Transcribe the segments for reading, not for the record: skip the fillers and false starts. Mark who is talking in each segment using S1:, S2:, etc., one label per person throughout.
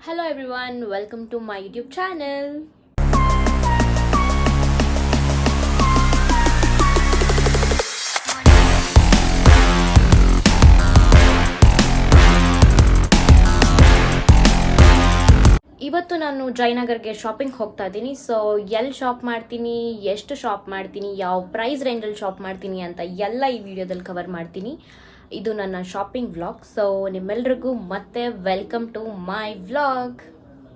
S1: Hello everyone, welcome to my YouTube channel. ಇವತ್ತು ನಾನು ಜಯನಗರ್ಗೆ shopping ಹೋಗ್ತಾ ಇದ್ದೀನಿ. ಸೊ ಎಲ್ಲಿ ಶಾಪ್ ಮಾಡ್ತೀನಿ, ಎಷ್ಟು ಶಾಪ್ ಮಾಡ್ತೀನಿ, ಯಾವ ಪ್ರೈಸ್ ರೇಂಜಲ್ಲಿ ಶಾಪ್ ಮಾಡ್ತೀನಿ ಅಂತ ಎಲ್ಲ ಈ ವಿಡಿಯೋದಲ್ಲಿ ಕವರ್ ಮಾಡ್ತೀನಿ. ಇದು ನನ್ನ ಶಾಪಿಂಗ್ ವ್ಲಾಗ್. ಸೊ ನಿಮ್ಮೆಲ್ರಿಗೂ ಮತ್ತೆ welcome to my vlog.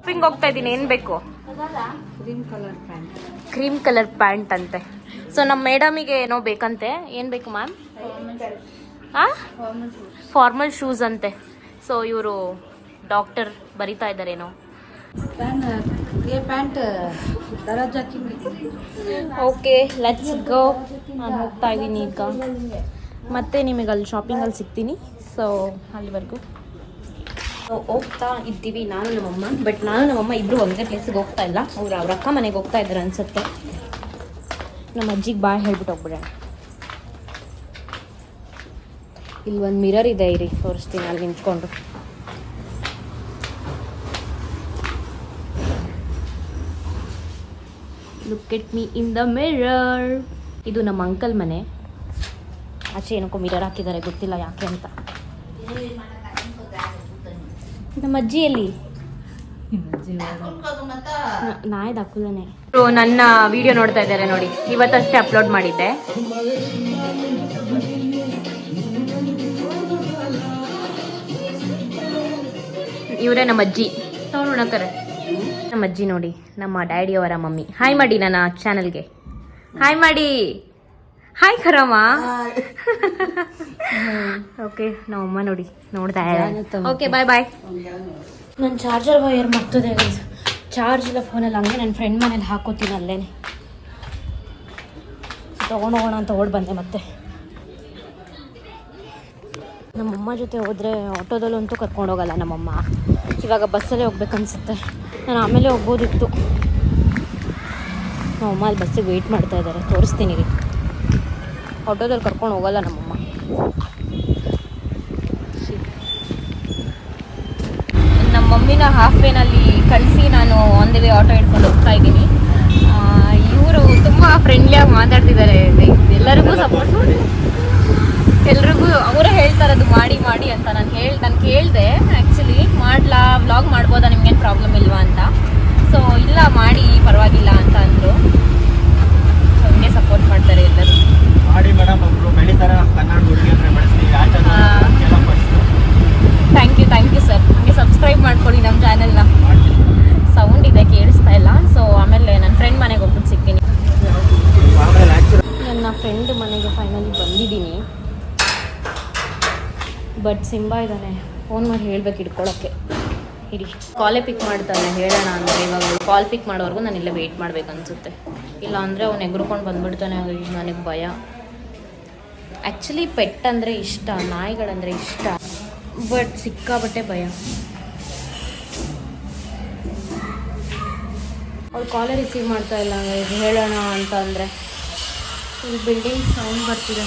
S1: Shopping ಹೋಗ್ತಾ ಇದ್ದೀನಿ. ಏನು ಬೇಕು? ಕ್ರೀಮ್ ಕಲರ್ ಪ್ಯಾಂಟ್ ಅಂತೆ. ಸೊ ನಮ್ಮ ಮೇಡಮಿಗೆ ಏನೋ ಬೇಕಂತೆ. ಏನು ಬೇಕು ಮ್ಯಾಮ್? ಫಾರ್ಮಲ್ ಶೂಸ್ ಅಂತೆ. ಸೊ ಇವರು ಡಾಕ್ಟರ್ ಬರಿತಾ ಇದ್ದಾರೇನೋ. Okay, let's go. ನಾನು ಹೋಗ್ತಾ ಇದ್ದೀನಿ ಈಗ. ಮತ್ತೆ ನಿಮಗೆ ಅಲ್ಲಿ ಶಾಪಿಂಗಲ್ಲಿ ಸಿಗ್ತೀನಿ. ಸೊ ಅಲ್ಲಿವರೆಗೂ ಹೋಗ್ತಾ ಇದ್ದೀವಿ ನಾನು ನಮ್ಮಮ್ಮ. ಬಟ್ ನಾನು ನಮ್ಮಮ್ಮ ಇಬ್ಬರು ಒಂದೇ ಪ್ಲೇಸಿಗೆ ಹೋಗ್ತಾ ಇಲ್ಲ. ಅವ್ರ ಅಕ್ಕ ಮನೆಗೆ ಹೋಗ್ತಾ ಇದ್ದಾರೆ ಅನ್ಸುತ್ತೆ. ನಮ್ಮ ಅಜ್ಜಿಗೆ ಬಾಯ್ ಹೇಳ್ಬಿಟ್ಟು ಹೋಗ್ಬಿಡೋಣ. ಇಲ್ಲಿ ಒಂದು ಮಿರರ್ ಇದೆ, ಇರಿ ತೋರಿಸ್ತೀನಿ ಅಲ್ಲಿ ನಿಂತ್ಕೊಂಡು. Look at me in the mirror. ಇದು ನಮ್ಮ ಅಂಕಲ್ ಮನೆ. ಆಚೆ ಏನಕ್ಕೋ ಮಿರರ್ ಹಾಕಿದ್ದಾರೆ, ಗೊತ್ತಿಲ್ಲ ಯಾಕೆ ಅಂತ. ನಮ್ಮ ಅಜ್ಜಿಯಲ್ಲಿ ನಾಯ್ದು ಹಾಕುಲನೆ. ನನ್ನ ವಿಡಿಯೋ ನೋಡ್ತಾ ಇದ್ದಾರೆ ನೋಡಿ. ಇವತ್ತಷ್ಟೇ ಅಪ್ಲೋಡ್ ಮಾಡಿದ್ದೆ. ಇವರೇ ನಮ್ಮ ಅಜ್ಜಿ. ನೋಡೋಣಕ್ತಾರೆ ನಮ್ಮ ಅಜ್ಜಿ ನೋಡಿ, ನಮ್ಮ ಡ್ಯಾಡಿ ಅವರ ಮಮ್ಮಿ. ಹಾಯ್ ಮಾಡಿ ನನ್ನ ಚಾನಲ್ಗೆ. ಹಾಯ್ ಮಾಡಿ. ಹಾಯ್ ಖರಮ್ಮ. ಓಕೆ, ನಮ್ಮಮ್ಮ ನೋಡಿ ನೋಡ್ತಾ. ಓಕೆ, ಬಾಯ್ ಬಾಯ್. ನನ್ನ ಚಾರ್ಜರ್ ವೈರ್ ಮರ್ತದೆ. ಚಾರ್ಜ್ ಇಲ್ಲ ಫೋನಲ್ಲಿ. ಹಂಗೆ ನನ್ನ ಫ್ರೆಂಡ್ ಮನೇಲಿ ಹಾಕೋತೀನಿ ಅಲ್ಲೇನೆ. ತೊಗೊಂಡೋಗೋಣ ಅಂತ ಓಡ್ ಬಂದೆ. ಮತ್ತೆ ನಮ್ಮಮ್ಮ ಜೊತೆ ಹೋದರೆ ಆಟೋದಲ್ಲಂತೂ ಕರ್ಕೊಂಡೋಗಲ್ಲ ನಮ್ಮಮ್ಮ. ಇವಾಗ ಬಸ್ಸಲ್ಲೇ ಹೋಗ್ಬೇಕನ್ಸುತ್ತೆ. ನಾನು ಆಮೇಲೆ ಹೋಗ್ಬೋದಿತ್ತು. ನಮ್ಮಮ್ಮ ಅಲ್ಲಿ ಬಸ್ಸಿಗೆ ವೆಯ್ಟ್ ಮಾಡ್ತಾ ಇದ್ದಾರೆ. ತೋರಿಸ್ತೀನಿ ರೀ. ಆಟೋದಲ್ಲಿ ಕರ್ಕೊಂಡು ಹೋಗಲ್ಲ ನಮ್ಮಮ್ಮ. ನಮ್ಮ ಮಮ್ಮಿನ ಹಾಫ್ ವೇನಲ್ಲಿ ಕಳಿಸಿ ನಾನು ಆನ್ ದಿ ವೇ ಆಟೋ ಹಿಡ್ಕೊಂಡು ಹೋಗ್ತಾ ಇದ್ದೀನಿ. ಇವರು ತುಂಬ ಫ್ರೆಂಡ್ಲಿಯಾಗಿ ಮಾತಾಡ್ತಿದ್ದಾರೆ. ಎಲ್ಲರಿಗೂ ಸಪೋರ್ಟ್ ಮಾಡಿ, ಎಲ್ರಿಗೂ ಅವರೇ ಹೇಳ್ತಾರೆ ಅದು ಮಾಡಿ ಮಾಡಿ ಅಂತ. ನಾನು ಕೇಳಿದೆ ಆ್ಯಕ್ಚುಲಿ, ವ್ಲಾಗ್ ಮಾಡ್ಬೋದಾ, ನಿಮ್ಗೇನು ಪ್ರಾಬ್ಲಮ್ ಇಲ್ವಾ ಅಂತ. ಸೊ ಇಲ್ಲ ಮಾಡಿ ಪರವಾಗಿಲ್ಲ ಅಂತ ಅಂದರು. ಸೊ ಹಂಗೆ ಸಪೋರ್ಟ್ ಮಾಡ್ತಾರೆ ಎಲ್ಲರೂ. Thank you sir. ಹಂಗೆ ಸಬ್ಸ್ಕ್ರೈಬ್ ಮಾಡ್ಕೊಳ್ಳಿ ನಮ್ಮ ಚಾನೆಲ್ನ. ಸೌಂಡ್ ಇದೆ, ಕೇಳಿಸ್ತಾ ಇಲ್ಲ. ಸೊ ಆಮೇಲೆ ನನ್ನ ಫ್ರೆಂಡ್ ಮನೆಗೆ ಹೋಗ್ಬಿಟ್ಟು ಸಿಗ್ತೀನಿ. ನನ್ನ ಫ್ರೆಂಡ್ ಮನೆಗೆ ಫೈನಲಿ ಬಂದಿದ್ದೀನಿ. ಬಟ್ ಸಿಂಬಾ ಇದ್ದಾನೆ. ಫೋನ್ ಮಾಡಿ ಹೇಳ್ಬೇಕು ಹಿಡ್ಕೊಳ್ಳೋಕ್ಕೆ. ಇಡಿ ಕಾಲೇ ಪಿಕ್ ಮಾಡ್ತಾನೆ. ಹೇಳೋಣ ಅಂದರೆ ಇವಾಗ ಕಾಲ್ ಪಿಕ್ ಮಾಡೋವರೆಗೂ ನಾನು ಇಲ್ಲೇ ವೆಯ್ಟ್ ಮಾಡ್ಬೇಕು ಅನಿಸುತ್ತೆ. ಇಲ್ಲ ಅಂದರೆ ಅವ್ನು ಎಗ್ರುಕೊಂಡು ಬಂದುಬಿಡ್ತಾನೆ. ನನಗೆ ಭಯ. ಆ್ಯಕ್ಚುಲಿ ಪೆಟ್ ಅಂದರೆ ಇಷ್ಟ, ನಾಯಿಗಳಂದರೆ ಇಷ್ಟ. ಬಟ್ ಸಿಕ್ಕಾಬಟ್ಟೆ ಭಯ. ಅವ್ಳು ಕಾಲೇ ರಿಸೀವ್ ಮಾಡ್ತಾ ಇಲ್ಲ. ಹೇಳೋಣ ಅಂತ ಅಂದರೆ ಇಲ್ಲಿ ಬಿಲ್ಡಿಂಗ್ ಸೌಂಡ್ ಬರ್ತಿದೆ.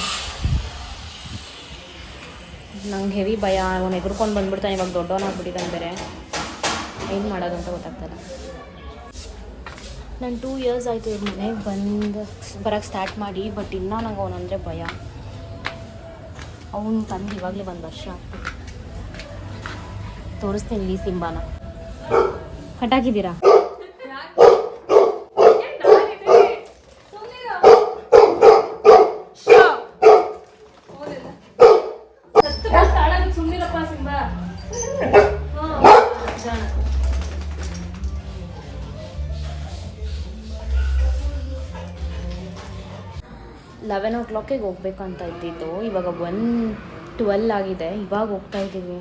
S1: ನಂಗೆ ಹೆವಿ ಭಯ. ಅವನು ಎಗ್ರುಕೊಂಡು ಬಂದುಬಿಡ್ತಾನೆ. ಇವಾಗ ದೊಡ್ಡವನಾಗ್ಬಿಟ್ಟಿದ್ದಾನೆ ಬೇರೆ. ಏನು ಮಾಡೋದು ಅಂತ ಗೊತ್ತಾಗ್ತಲ್ಲ. ನಾನು 2 years ಆಯಿತು ಇವ್ರ ಮನೆಗೆ ಬರೋಕ್ಕೆ ಸ್ಟಾರ್ಟ್ ಮಾಡಿ. ಬಟ್ ಇನ್ನೂ ನಂಗೆ ಅವನಂದರೆ ಭಯ. ಅವನು ತಂದು ಇವಾಗಲೇ 1 ವರ್ಷ ಆಗ್ತದೆ. ತೋರಿಸ್ತೀನಿ ಈ ಸಿಂಬಾನ. ಹಟಾಕಿದ್ದೀರಾ? ಲೆವೆನ್ ಓ ಕ್ಲಾಕಿಗೆ ಹೋಗ್ಬೇಕಂತ ಇದ್ದಿದ್ದು. ಇವಾಗ 1:12 ಆಗಿದೆ. ಇವಾಗ ಹೋಗ್ತಾ ಇದ್ದೀವಿ.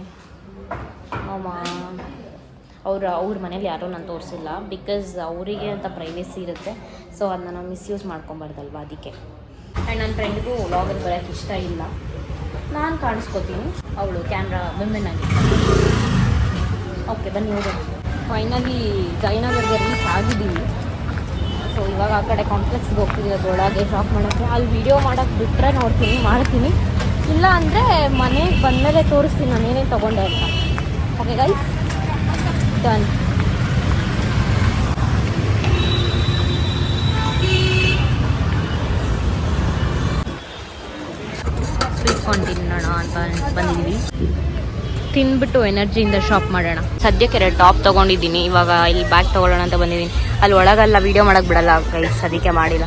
S1: ಅವ್ರ ಮನೇಲಿ ಯಾರೂ ನಾನು ತೋರಿಸಿಲ್ಲ. ಬಿಕಾಸ್ ಅವರಿಗೆ ಅಂತ ಪ್ರೈವೇಸಿ ಇರುತ್ತೆ. ಸೊ ಅದನ್ನ ನಾವು ಮಿಸ್ಯೂಸ್ ಮಾಡ್ಕೊಬಾರ್ದಲ್ವ, ಅದಕ್ಕೆ. ಆ್ಯಂಡ್ ನನ್ನ ಫ್ರೆಂಡ್ಗೂ ವ್ಲಾಗಲ್ಲಿ ಬರೋಕ್ಕೆ ಇಷ್ಟ ಇಲ್ಲ. ನಾನು ಕಾಣಿಸ್ಕೋತೀನಿ, ಅವಳು ಕ್ಯಾಮ್ರಾ ವಿಮೆನ್ ಆಗಿರ್ತಾಳೆ. ಓಕೆ, ಬನ್ನಿ ಹೋಗೋಣ. ಫೈನಲಿ ಜಯನಗರ್ಗೆ ರೀಚ್ ಆಗಿದ್ದೀವಿ. ಸೊ ಇವಾಗ ಆ ಕಡೆ ಕಾಂಪ್ಲೆಕ್ಸ್ಗೆ ಹೋಗ್ತಿದ್ದೀವಿ. ಅದರೊಳಗೆ ಶಾಪ್ ಮಾಡೋಕ್ಕೆ. ಅಲ್ಲಿ ವೀಡಿಯೋ ಮಾಡೋಕ್ಕೆ ಬಿಟ್ಟರೆ ಮಾಡ್ತೀನಿ. ಇಲ್ಲ ಅಂದರೆ ಮನೆಗೆ ಬಂದಮೇಲೆ ತೋರಿಸ್ತೀನಿ ನಾನು ಏನೇನು ತೊಗೊಂಡೆ ಅಂತ. Okay guys, turn. Sweet corn ತಿನ್ನೋಣ ಅಂತ ಬಂದಿದ್ದೀವಿ. ತಿಂದ್ಬಿಟ್ಟು ಎನರ್ಜಿಯಿಂದ ಶಾಪ್ ಮಾಡೋಣ. ಸದ್ಯಕ್ಕೆ 2 ಟಾಪ್ ತೊಗೊಂಡಿದ್ದೀನಿ. ಇವಾಗ ಇಲ್ಲಿ ಬ್ಯಾಗ್ ತೊಗೊಳ್ಳೋಣ ಅಂತ ಬಂದಿದ್ದೀನಿ. ಅಲ್ಲಿ ಒಳಗೆಲ್ಲ ವೀಡಿಯೋ ಮಾಡೋಕ್ಕೆ ಬಿಡಲ್ಲ ಗೈಸ್, ಅದಕ್ಕೆ ಮಾಡಿಲ್ಲ.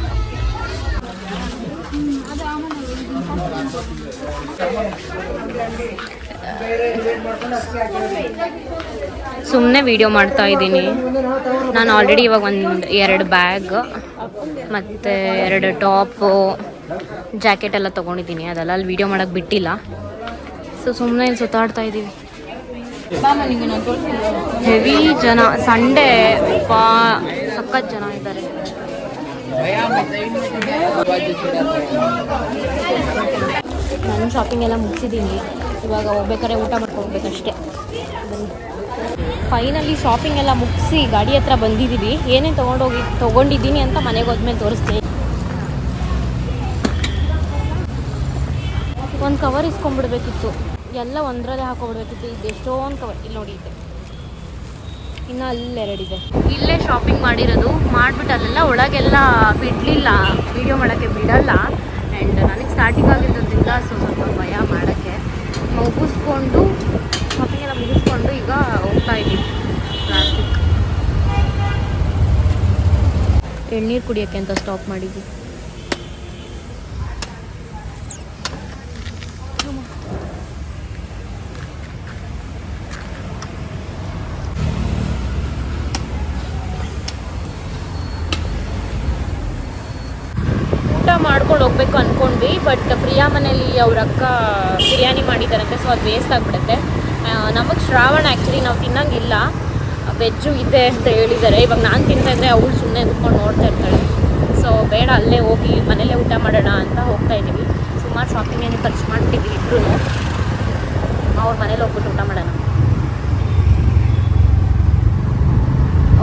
S1: ಸುಮ್ಮನೆ ವೀಡಿಯೋ ಮಾಡ್ತಾ ಇದ್ದೀನಿ ನಾನು. ಆಲ್ರೆಡಿ ಇವಾಗ 2 ಬ್ಯಾಗ್ ಮತ್ತು 2 ಟಾಪು ಜಾಕೆಟ್ ಎಲ್ಲ ತೊಗೊಂಡಿದ್ದೀನಿ. ಅದೆಲ್ಲ ಅಲ್ಲಿ ವೀಡಿಯೋ ಮಾಡೋಕ್ಕೆ ಬಿಟ್ಟಿಲ್ಲ. ಸೊ ಸುಮ್ಮನೆ ಇಲ್ಲಿ ಸುತ್ತಾಡ್ತಾ ಇದ್ದೀವಿ. ಹೆವಿ ಜನ, ಸಂಡೇ ಸಖತ್ ಜನ ಇದ್ದಾರೆ. ನಾನು ಶಾಪಿಂಗ್ ಎಲ್ಲ ಮುಗಿಸಿದ್ದೀನಿ. ಇವಾಗ ಹೋಗ್ಬೇಕಾದ್ರೆ ಊಟ ಮಾಡ್ಕೊಂಡು ಹೋಗ್ಬೇಕಷ್ಟೇ. ಫೈನಲಿ ಶಾಪಿಂಗ್ ಎಲ್ಲ ಮುಗಿಸಿ ಗಾಡಿ ಹತ್ರ ಬಂದಿದ್ದೀವಿ. ಏನೇನು ತೊಗೊಂಡಿದ್ದೀನಿ ಅಂತ ಮನೆಗೆ ಹೋದ್ಮೇಲೆ ತೋರಿಸ್ತೀನಿ. ಒಂದು ಕವರ್ ಇಸ್ಕೊಂಡ್ಬಿಡ್ಬೇಕಿತ್ತು, ಎಲ್ಲ ಒಂದರಲ್ಲೇ ಹಾಕೊಂಡ್ಬಿಡ್ಬೇಕಿತ್ತು. ಇದು ಎಷ್ಟೊಂದು ಕವರ್ ಇಲ್ಲಿ ನೋಡಿ ಇದೆ, ಇನ್ನು ಅಲ್ಲಿ 2 ಇದೆ. ಇಲ್ಲೇ ಶಾಪಿಂಗ್ ಮಾಡಿರೋದು. ಮಾಡಿಬಿಟ್ಟು ಅಲ್ಲೆಲ್ಲ ಒಳಗೆಲ್ಲ ಬಿಡಲಿಲ್ಲ, ವೀಡಿಯೋ ಮಾಡೋಕ್ಕೆ ಬಿಡಲ್ಲ. ಆ್ಯಂಡ್ ನನಗೆ ಸ್ಟಾರ್ಟಿಂಗ್ ಆಗಿರೋದ್ರಿಂದ ಸ್ವಲ್ಪ ಭಯ ಮಾಡೋಕ್ಕೆ. ಮುಗಿಸ್ಕೊಂಡು ಶಾಪಿಂಗ್ ಎಲ್ಲ ಮುಗಿಸ್ಕೊಂಡು ಈಗ ಹೋಗ್ತಾ ಇದ್ದೀವಿ. ಟ್ರಾಫಿಕ್. ಎಳ್ನೀರು ಕುಡಿಯೋಕ್ಕೆ ಅಂತ ಸ್ಟಾಪ್ ಮಾಡಿದ್ವಿ. ಮಾಡ್ಕೊಂಡು ಹೋಗ್ಬೇಕು ಅಂದ್ಕೊಂಡ್ವಿ. ಬಟ್ ಪ್ರಿಯಾ ಮನೇಲಿ ಅವ್ರ ಅಕ್ಕ ಬಿರಿಯಾನಿ ಮಾಡಿದ್ದಾರಂತೆ, ಸೊ ಅದು ವೇಸ್ಟ್ ಆಗಿಬಿಡುತ್ತೆ. ನಮಗೆ ಶ್ರಾವಣ ಆ್ಯಕ್ಚುಲಿ ನಾವು ತಿನ್ನೋಂಗಿಲ್ಲ, ವೆಜ್ಜು ಇದೆ ಅಂತ ಹೇಳಿದ್ದಾರೆ. ಇವಾಗ ನಾನು ತಿಂತಾಯಿದ್ರೆ ಅವಳು ಸುಮ್ಮನೆ ಕುತ್ಕೊಂಡು ನೋಡ್ತಾ ಇರ್ತಾಳೆ. ಸೊ ಬೇಡ, ಅಲ್ಲೇ ಹೋಗಿ ಮನೇಲೇ ಊಟ ಮಾಡೋಣ ಅಂತ ಹೋಗ್ತಾ ಇದ್ದೀವಿ. ಸುಮಾರು ಶಾಪಿಂಗ್ ಏನು ಖರ್ಚು ಮಾಡ್ತಿದ್ವಿ ಇಬ್ಬರು. ಅವ್ರ ಮನೇಲಿ ಹೋಗ್ಬಿಟ್ಟು ಊಟ ಮಾಡೋಣ.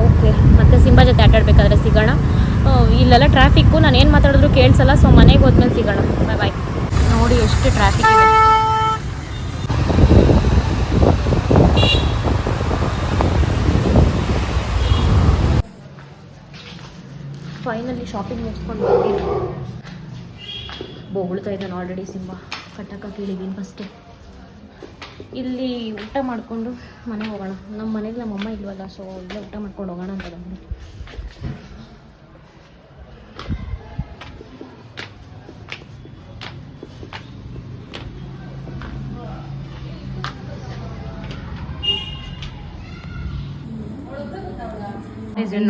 S1: ಓಕೆ, ಮತ್ತೆ ಸಿಂಬಾ ಜೊತೆ ಆಟಾಡಬೇಕಾದ್ರೆ ಸಿಗೋಣ. ಇಲ್ಲೆಲ್ಲ ಟ್ರಾಫಿಕ್ಕು, ನಾನು ಏನು ಮಾತಾಡಿದ್ರು ಕೇಳಿಸಲ್ಲ. ಸೊ ಮನೆಗೆ ಹೋದ್ಮೇಲೆ ಸಿಗೋಣ. ಬಾಯ್ ಬಾಯ್. ನೋಡಿ ಎಷ್ಟು ಟ್ರಾಫಿಕ್ ಇದೆ. ಫೈನಲಿ ಶಾಪಿಂಗ್ ಮುಗಿಸ್ಕೊಂಡು ಬಂದಿದ್ದು. ಬೋಗುಳ್ತಾ ಇದ್ದಾನೆ ಆಲ್ರೆಡಿ ಸಿಂಬಾ. ಕಟ್ಟಕ್ಕೆ ಕೇಳಿದ್ದೀನಿ ಫಸ್ಟು. ಇಲ್ಲಿ ಊಟ ಮಾಡಿಕೊಂಡು ಮನೆಗೆ ಹೋಗೋಣ. ನಮ್ಮ ಮನೇಲಿ ನಮ್ಮಮ್ಮ ಇಲ್ವಲ್ಲ, ಸೊ ಇಲ್ಲೇ ಊಟ ಮಾಡ್ಕೊಂಡು ಹೋಗೋಣ ಅಂತ ಬಂದು.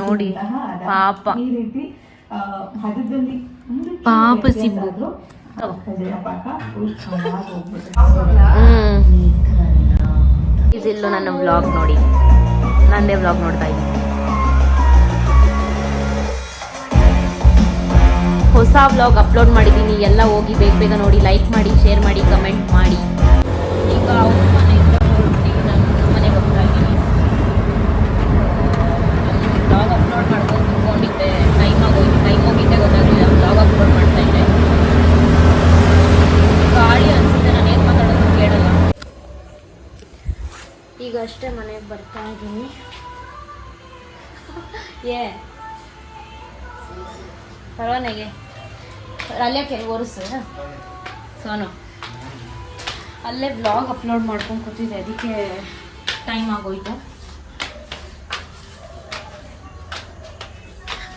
S1: ನೋಡಿ ಪಾಪ ಪಾಪ ಸಿಂಬು. ಇಲ್ಲೂ ನನ್ನ ವ್ಲಾಗ್ ನೋಡಿ, ನಂದೇ ವ್ಲಾಗ್ ನೋಡ್ತಾ ಇದ್ದೀನಿ. ಹೊಸ ವ್ಲಾಗ್ ಅಪ್ಲೋಡ್ ಮಾಡಿದ್ದೀನಿ, ಎಲ್ಲ ಹೋಗಿ ಬೇಗ ಬೇಗ ನೋಡಿ. ಲೈಕ್ ಮಾಡಿ, ಶೇರ್ ಮಾಡಿ, ಕಮೆಂಟ್ ಮಾಡಿ. ಈಗ ಅವ್ರ ಮನೆಯಿಂದ ಹೊರಡ್ತೀವಿ, ನಾನು ಮನೆಗೆ ಹೋಗ್ತಾ ಇದ್ದೀನಿ. ವ್ಲಾಗ್ ಅಪ್ಲೋಡ್ ಮಾಡ್ಕೊಂಡು ಕುತ್ಕೊಂಡಿದ್ದೆ, ಟೈಮ್ ಹೋಗಿದ್ದೆ ಗೊತ್ತಾಗಲಿಲ್ಲ. ವ್ಲಾಗ್ ಅಪ್ಲೋಡ್ ಮಾಡ್ತಾ ಇದ್ದೆ. ಗಾಳಿ ಅನಿಸುತ್ತೆ, ನಾನು ಏನು ಮಾತಾಡೋದು ಕೇಳಲ್ಲ. ಈಗ ಅಷ್ಟೇ ಮನೆಗೆ ಬರ್ತಾ ಇದ್ದೀನಿ. ಪರವಾನೆಗೆ ಅಲ್ಲೇ ಒರೆಸು ಸೋನು. ಅಲ್ಲೇ ವ್ಲಾಗ್ ಅಪ್ಲೋಡ್ ಮಾಡ್ಕೊಂಡು ಕೂತಿದ್ದೆ, ಅದಕ್ಕೆ ಟೈಮ್ ಆಗೋಯ್ತು.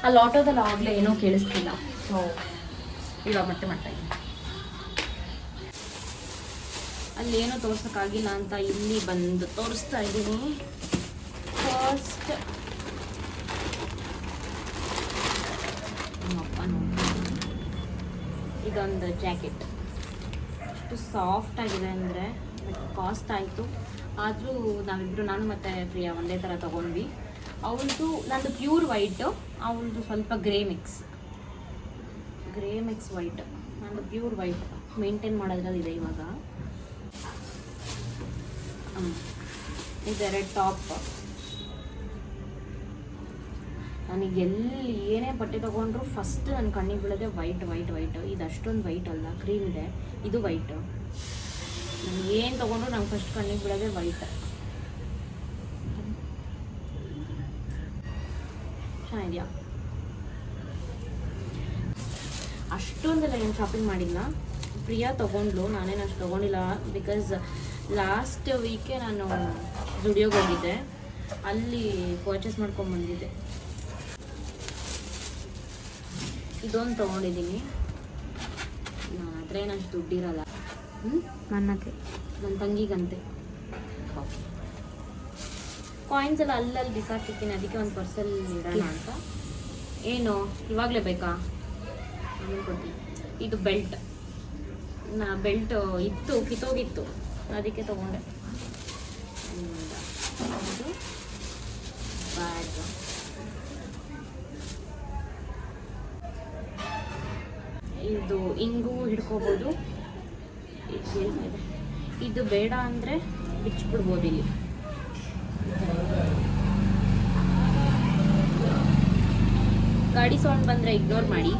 S1: ಅಲ್ಲಿ ಆಟೋದಲ್ಲಿ ಆಗಲೇ ಏನೂ ಕೇಳಿಸ್ತಿಲ್ಲ, ಸೊ ಇವಾಗ ಮತ್ತೆ ಮಾಡ್ತಾಯಿದ್ದೀನಿ. ಅಲ್ಲೇನೋ ತೋರ್ಸೋಕ್ಕಾಗಿಲ್ಲ ಅಂತ ಇಲ್ಲಿ ಬಂದು ತೋರಿಸ್ತಾ ಇದ್ದೀನಿ. ಫಸ್ಟ್ ನಮ್ಮಪ್ಪ ನೋಡಿ, ಇದೊಂದು ಜಾಕೆಟ್ ಎಷ್ಟು ಸಾಫ್ಟ್ ಆಗಿದೆ ಅಂದರೆ, ಕಾಸ್ಟ್ ಆಯಿತು. ಆದರೂ ನಾವಿಬ್ಬರು, ನಾನು ಮತ್ತು ಪ್ರಿಯಾ ಒಂದೇ ಥರ ತೊಗೊಂಡ್ವಿ. ಅವಳದು, ನಂದು ಪ್ಯೂರ್ ವೈಟು, ಅವಳದು ಸ್ವಲ್ಪ ಗ್ರೇ ಮಿಕ್ಸ್ ವೈಟ್. ನಂದು ಪ್ಯೂರ್ ವೈಟ್ ಮೇಂಟೈನ್ ಮಾಡೋದ್ರಲ್ಲಿದೆ ಇವಾಗ. ಇದೆರಡು ಟಾಪ್. ನನಗೆ ಎಲ್ಲಿ ಏನೇ ಬಟ್ಟೆ ತೊಗೊಂಡ್ರು ಫಸ್ಟ್ ನನ್ನ ಕಣ್ಣಿಗೆ ಬೀಳೋದೆ ವೈಟ್. ಇದು ಅಷ್ಟೊಂದು ವೈಟ್ ಅಲ್ಲ, ಕ್ರೀಮ್ ಇದೆ, ಇದು ವೈಟು. ನಾನು ಏನು ತೊಗೊಂಡ್ರು ನಂಗೆ ಫಸ್ಟ್ ಕಣ್ಣಿಗೆ ಬೀಳೋದೆ ವೈಟ್. ಚೆನ್ನಾಗಿದೆಯಾ? ಅಷ್ಟೊಂದೆಲ್ಲ ಏನು ಶಾಪಿಂಗ್ ಮಾಡಿಲ್ಲ. ಪ್ರಿಯಾ ತೊಗೊಂಡ್ಲು, ನಾನೇನು ಅಷ್ಟು ತೊಗೊಂಡಿಲ್ಲ. ಬಿಕಾಸ್ ಲಾಸ್ಟ್ ವೀಕೆ ನಾನು ಜುಡಿಯೋಗೆ ಹೋಗಿದ್ದೆ, ಅಲ್ಲಿ ಪರ್ಚೇಸ್ ಮಾಡ್ಕೊಂಡ್ಬಂದಿದ್ದೆ. ಇದೊಂದು ತೊಗೊಂಡಿದ್ದೀನಿ. ನನ್ನ ಹತ್ರ ಏನು ಅಷ್ಟು ದುಡ್ಡಿರಲ್ಲ. ನನ್ನ ತಂಗಿಗಂತೆ ಕಾಯಿನ್ಸ್ ಎಲ್ಲ ಅಲ್ಲಲ್ಲಿ ಬಿಸಾಕಿರ್ತೀನಿ, ಅದಕ್ಕೆ ಒಂದು ಪರ್ಸಲ್ಲಿ ಇಡೋಣ ಅಂತ. ಏನು ಇವಾಗಲೇ ಬೇಕಾ? ಆಮೇಲೆ ಕೊಡ್ತೀನಿ. ಇದು ಬೆಲ್ಟ್ ಇತ್ತು, ಕಿತ್ತೋಗಿತ್ತು, ಅದಕ್ಕೆ ತೊಗೊಂಡೆ. ಇದು ಬ್ಯಾಗ್, ಇದು ಹಿಂಗೂ ಹಿಡ್ಕೋಬೋದು. ಇದು ಬೇಡ ಅಂದರೆ ಬಿಚ್ಚಿಬಿಡ್ಬೋದು. ಇಲ್ಲಿ ಗಾಡಿ ಸೌಂಡ್ ಬಂದರೆ ಇಗ್ನೋರ್ ಮಾಡಿ.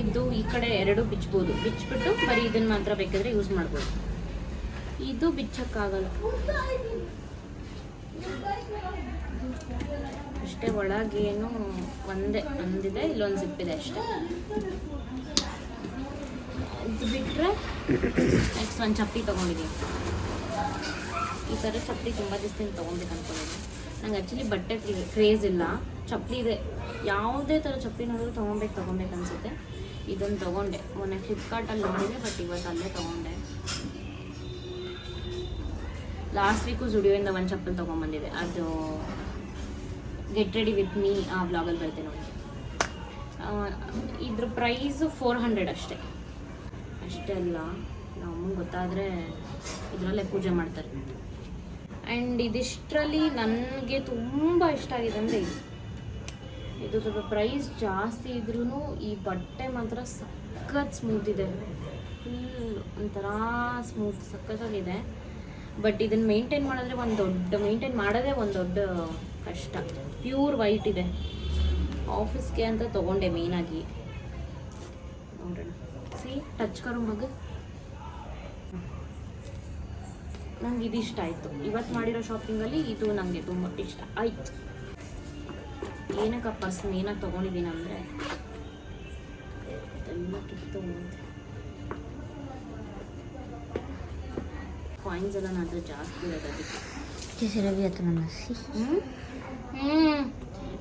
S1: ಇದು ಈ ಕಡೆ ಎರಡು ಬಿಚ್ಬೋದು, ಬಿಚ್ಚಿಬಿಟ್ಟು ಬರೀ ಇದನ್ನು ಮಾತ್ರ ಬೇಕಾದರೆ ಯೂಸ್ ಮಾಡ್ಬೋದು. ಇದು ಬಿಚ್ಚಕ್ಕಾಗಲ್ಲ ಅಷ್ಟೇ. ಒಳಗೇನು ಒಂದಿದೆ, ಇಲ್ಲೊಂದು ಜಿಪ್ಪಿದೆ ಅಷ್ಟೇ. ಇದು ಬಿಟ್ಟರೆ ನೆಕ್ಸ್ಟ್ ಒಂದು ಚಪ್ಪಲಿ ತೊಗೊಂಡಿದ್ದೀನಿ. ಈ ಥರ ಚಪ್ಪಲಿ ತುಂಬ ದಿವಸದಿಂದ ತೊಗೊಬೇಕು ಅಂದ್ಕೊಂಡಿದ್ದೀನಿ. ನಂಗೆ ಆ್ಯಕ್ಚುಲಿ ಬಟ್ಟೆ ಕ್ರೇಜ್ ಇಲ್ಲ, ಚಪ್ಪಲಿ ಇದೆ. ಯಾವುದೇ ಥರ ಚಪ್ಪಲಿ ನೋಡಿದ್ರು ತೊಗೊಬೇಕು ಅನಿಸುತ್ತೆ. ಇದನ್ನು ತೊಗೊಂಡೆ, ಮೊನ್ನೆ ಫ್ಲಿಪ್ಕಾರ್ಟಲ್ಲಿ ನೋಡಿದೆ, ಬಟ್ ಇವತ್ತು ಅಲ್ಲೇ ತೊಗೊಂಡೆ. ಲಾಸ್ಟ್ ವೀಕು ಜುಡಿಯೋಯಿಂದ ಒಂದು ಚಪ್ಪಲಿ ತೊಗೊಂಬಂದಿದೆ. ಅದು ಗೆಟ್ ರೆಡಿ ವಿತ್ ಮೀ ಆ ವ್ಲಾಗಲ್ಲಿ ಬರುತ್ತೆ ನೋಡಿ. ಇದ್ರ ಪ್ರೈಸು 400 ಅಷ್ಟೇ. ಅಷ್ಟೇ ಅಲ್ಲ, ನಮಗೆ ಗೊತ್ತಾದರೆ ಇದರಲ್ಲೇ ಪೂಜೆ ಮಾಡ್ತಾರೆ. ಆ್ಯಂಡ್ ಇದಿಷ್ಟರಲ್ಲಿ ನನಗೆ ತುಂಬ ಇಷ್ಟ ಆಗಿದೆ ಅಂದರೆ ಇದು ಸ್ವಲ್ಪ ಪ್ರೈಸ್ ಜಾಸ್ತಿ ಇದ್ರೂ ಈ ಬಟ್ಟೆ ಮಾತ್ರ ಸಖತ್ ಸ್ಮೂತ್ ಇದೆ. ಫುಲ್ ಒಂಥರ ಸ್ಮೂತ್ ಸಖತ್ತಾಗಿದೆ. ಬಟ್ ಇದನ್ನು ಮೇಂಟೈನ್ ಮಾಡೋದೇ ಒಂದು ದೊಡ್ಡ ಕಷ್ಟ. ಪ್ಯೂರ್ ವೈಟ್ ಇದೆ. ಆಫೀಸ್ಗೆ ಅಂತ ತೊಗೊಂಡೆ ಮೇಯ್ನಾಗಿ. ನೋಡೋಣ, ಟಚ್ ಕರೋ ಮಗ. ನಂಗೆ ಇದು ಇಷ್ಟ ಆಯಿತು. ಇವತ್ತು ಮಾಡಿರೋ ಶಾಪಿಂಗಲ್ಲಿ ಇದು ನನಗೆ ತುಂಬ ಇಷ್ಟ ಆಯಿತು. ಏನಕ್ಕೆ ಪರ್ಸ್ ಮೇನಾಗಿ ತೊಗೊಂಡಿದ್ದೀನಿ ಅಂದರೆ ಎಲ್ಲ ಕಿತ್ತು ಕಾಯಿನ್ಸ್ ಎಲ್ಲ ನನ್ನ ಹತ್ರ ಜಾಸ್ತಿ ಇರೋದು, ಅದಕ್ಕೆ.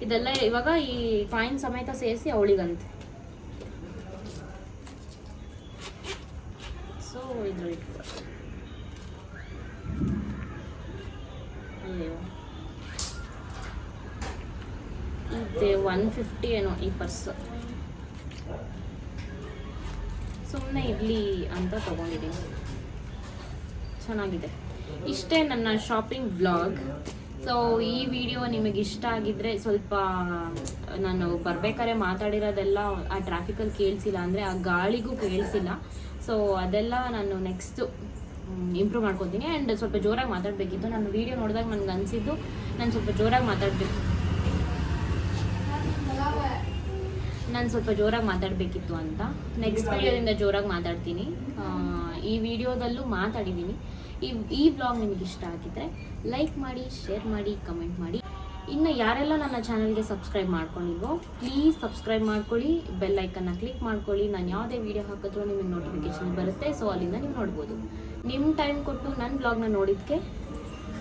S1: ಇದೆಲ್ಲ ಇವಾಗ ಈ ಕಾಯಿನ್ ಸಮೇತ ಸೇರಿಸಿ ಅವಳಿಗಂತೆ. ಸೊ ಇದ್ರ ಅಯ್ಯೋ, ಇದೆ 150 ಏನೋ ಈ ಪರ್ಸ್. ಸುಮ್ಮನೆ ಇರಲಿ ಅಂತ ತೊಗೊಂಡಿದ್ದೀನಿ. ಚೆನ್ನಾಗಿದೆ. ಇಷ್ಟೇ ನನ್ನ ಶಾಪಿಂಗ್ ವ್ಲಾಗ್. ಸೊ ಈ ವಿಡಿಯೋ ನಿಮಗೆ ಇಷ್ಟ ಆಗಿದ್ದರೆ ಸ್ವಲ್ಪ, ನಾನು ಬರ್ಬೇಕಾದ್ರೆ ಮಾತಾಡಿರೋದೆಲ್ಲ ಆ ಟ್ರಾಫಿಕಲ್ಲಿ ಕೇಳಿಸಿಲ್ಲ, ಅಂದರೆ ಆ ಗಾಳಿಗೂ ಕೇಳಿಸಿಲ್ಲ. ಸೊ ಅದೆಲ್ಲ ನಾನು ನೆಕ್ಸ್ಟು ಇಂಪ್ರೂವ್ ಮಾಡ್ಕೊತೀನಿ. ಆ್ಯಂಡ್ ಸ್ವಲ್ಪ ಜೋರಾಗಿ ಮಾತಾಡಬೇಕಿತ್ತು. ನಾನು ವಿಡಿಯೋ ನೋಡಿದಾಗ ನನಗೆ ಅನಿಸಿದ್ದು ನಾನು ಸ್ವಲ್ಪ ಜೋರಾಗಿ ಮಾತಾಡಬೇಕಿತ್ತು ಅಂತ. ನೆಕ್ಸ್ಟ್ ವಿಡಿಯೋದಿಂದ ಜೋರಾಗಿ ಮಾತಾಡ್ತೀನಿ. ಈ ವಿಡಿಯೋದಲ್ಲೂ ಮಾತಾಡಿದ್ದೀನಿ. ಈ ವ್ಲಾಗ್ ನಿಮಗೆ ಇಷ್ಟ ಆಗಿದ್ದರೆ ಲೈಕ್ ಮಾಡಿ, ಶೇರ್ ಮಾಡಿ, ಕಮೆಂಟ್ ಮಾಡಿ. ಇನ್ನು ಯಾರೆಲ್ಲ ನನ್ನ ಚಾನಲ್ಗೆ ಸಬ್ಸ್ಕ್ರೈಬ್ ಮಾಡ್ಕೊಂಡಿಲ್ವೋ ಪ್ಲೀಸ್ ಸಬ್ಸ್ಕ್ರೈಬ್ ಮಾಡ್ಕೊಳ್ಳಿ, ಬೆಲ್ ಐಕನ್ನ ಕ್ಲಿಕ್ ಮಾಡ್ಕೊಳ್ಳಿ. ನಾನು ಯಾವುದೇ ವಿಡಿಯೋ ಹಾಕಿದ್ರೂ ನಿಮಗೆ ನೋಟಿಫಿಕೇಶನ್ ಬರುತ್ತೆ. ಸೊ ಅಲ್ಲಿಂದ ನೀವು ನೋಡ್ಬೋದು. ನಿಮ್ಮ ಟೈಮ್ ಕೊಟ್ಟು ನನ್ನ ವ್ಲಾಗ್ನ ನೋಡಿದ್ದಕ್ಕೆ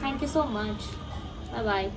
S1: thank you so much. Bye.